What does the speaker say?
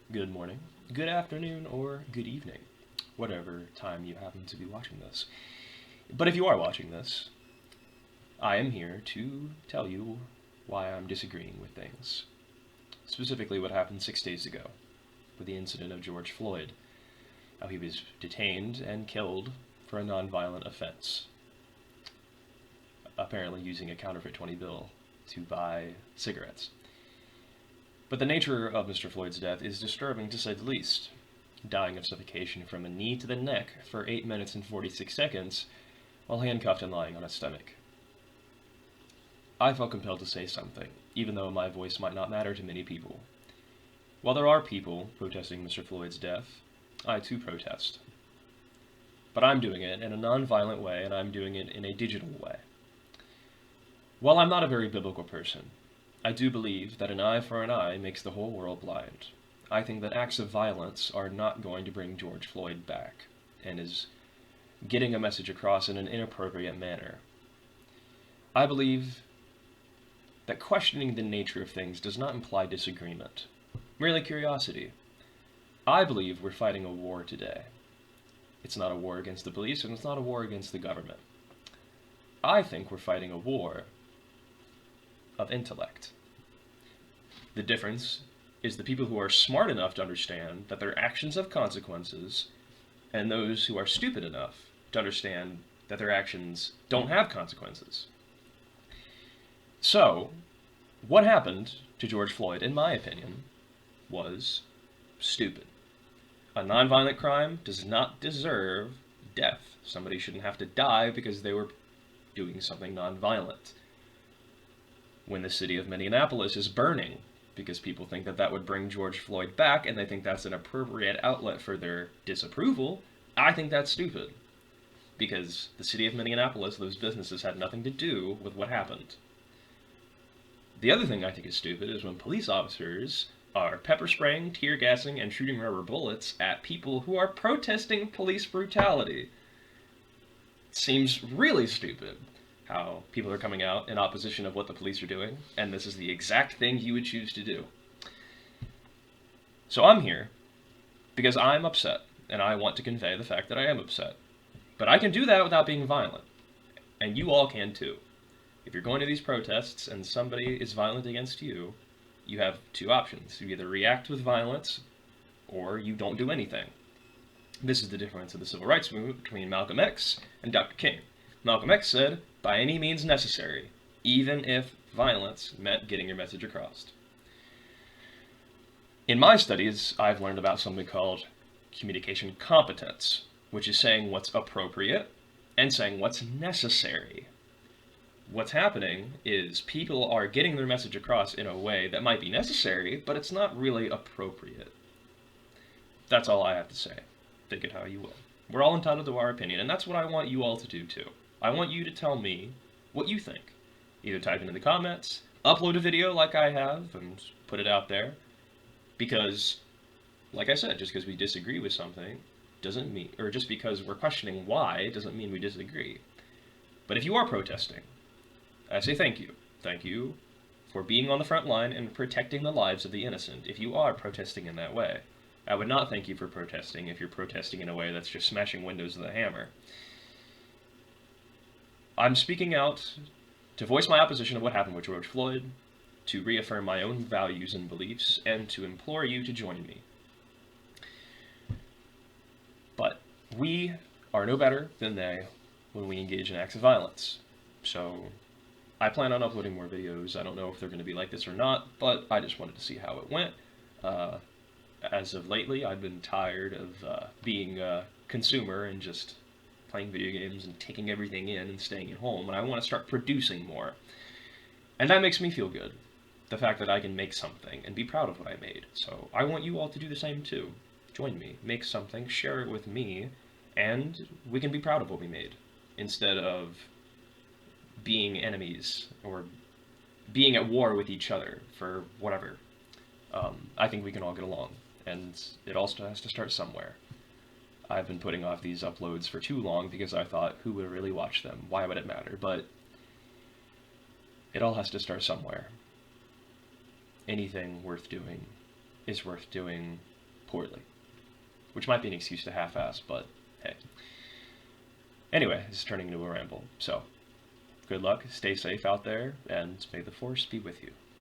good morning, good afternoon, or good evening, whatever time you happen to be watching this. But if you are watching this, I am here to tell you why I'm disagreeing with things. Specifically, what happened 6 days ago with the incident of George Floyd, how he was detained and killed for a nonviolent offense, apparently using a counterfeit 20 bill to buy cigarettes. But the nature of Mr. Floyd's death is disturbing to say the least. Dying of suffocation from a knee to the neck for 8 minutes and 46 seconds while handcuffed and lying on his stomach. I felt compelled to say something, even though my voice might not matter to many people. While there are people protesting Mr. Floyd's death, I too protest. But I'm doing it in a non-violent way, and I'm doing it in a digital way. While I'm not a very biblical person, I do believe that an eye for an eye makes the whole world blind. I think that acts of violence are not going to bring George Floyd back, and is getting a message across in an inappropriate manner. I believe that questioning the nature of things does not imply disagreement, merely curiosity. I believe we're fighting a war today. It's not a war against the police, and it's not a war against the government. I think we're fighting a war of intellect. The difference is the people who are smart enough to understand that their actions have consequences, and those who are stupid enough to understand that their actions don't have consequences. So, what happened to George Floyd, in my opinion, was stupid. A nonviolent crime does not deserve death. Somebody shouldn't have to die because they were doing something nonviolent. When the city of Minneapolis is burning because people think that that would bring George Floyd back and they think that's an appropriate outlet for their disapproval, I think that's stupid. Because the city of Minneapolis, those businesses had nothing to do with what happened. The other thing I think is stupid is when police officers are pepper spraying, tear gassing, and shooting rubber bullets at people who are protesting police brutality. It seems really stupid how people are coming out in opposition of what the police are doing, and this is the exact thing you would choose to do. So I'm here because I'm upset, and I want to convey the fact that I am upset. But I can do that without being violent, and you all can too. If you're going to these protests and somebody is violent against you, you have two options. You either react with violence, or you don't do anything. This is the difference of the civil rights movement between Malcolm X and Dr. King. Malcolm X said, by any means necessary, even if violence meant getting your message across. In my studies, I've learned about something called communication competence, which is saying what's appropriate and saying what's necessary. What's happening is people are getting their message across in a way that might be necessary, but it's not really appropriate. That's all I have to say. Think it how you will. We're all entitled to our opinion, and that's what I want you all to do too. I want you to tell me what you think. Either type it in the comments, upload a video like I have, and put it out there. Because, like I said, just because we disagree with something doesn't mean, or just because we're questioning why doesn't mean we disagree. But if you are protesting, I say thank you. Thank you for being on the front line and protecting the lives of the innocent if you are protesting in that way. I would not thank you for protesting if you're protesting in a way that's just smashing windows with a hammer. I'm speaking out to voice my opposition of what happened with George Floyd, to reaffirm my own values and beliefs, and to implore you to join me. But we are no better than they when we engage in acts of violence. So I plan on uploading more videos. I don't know if they're going to be like this or not, but I just wanted to see how it went. As of lately, I've been tired of being a consumer and just playing video games and taking everything in and staying at home, and I want to start producing more. And that makes me feel good. The fact that I can make something and be proud of what I made. So I want you all to do the same too. Join me, make something, share it with me, and we can be proud of what we made, instead of being enemies or being at war with each other for whatever. I think we can all get along, and it also has to start somewhere. I've been putting off these uploads for too long because I thought, who would really watch them? Why would it matter? But it all has to start somewhere. Anything worth doing is worth doing poorly. Which might be an excuse to half-ass, but hey. Anyway, this is turning into a ramble. So, good luck, stay safe out there, and may the Force be with you.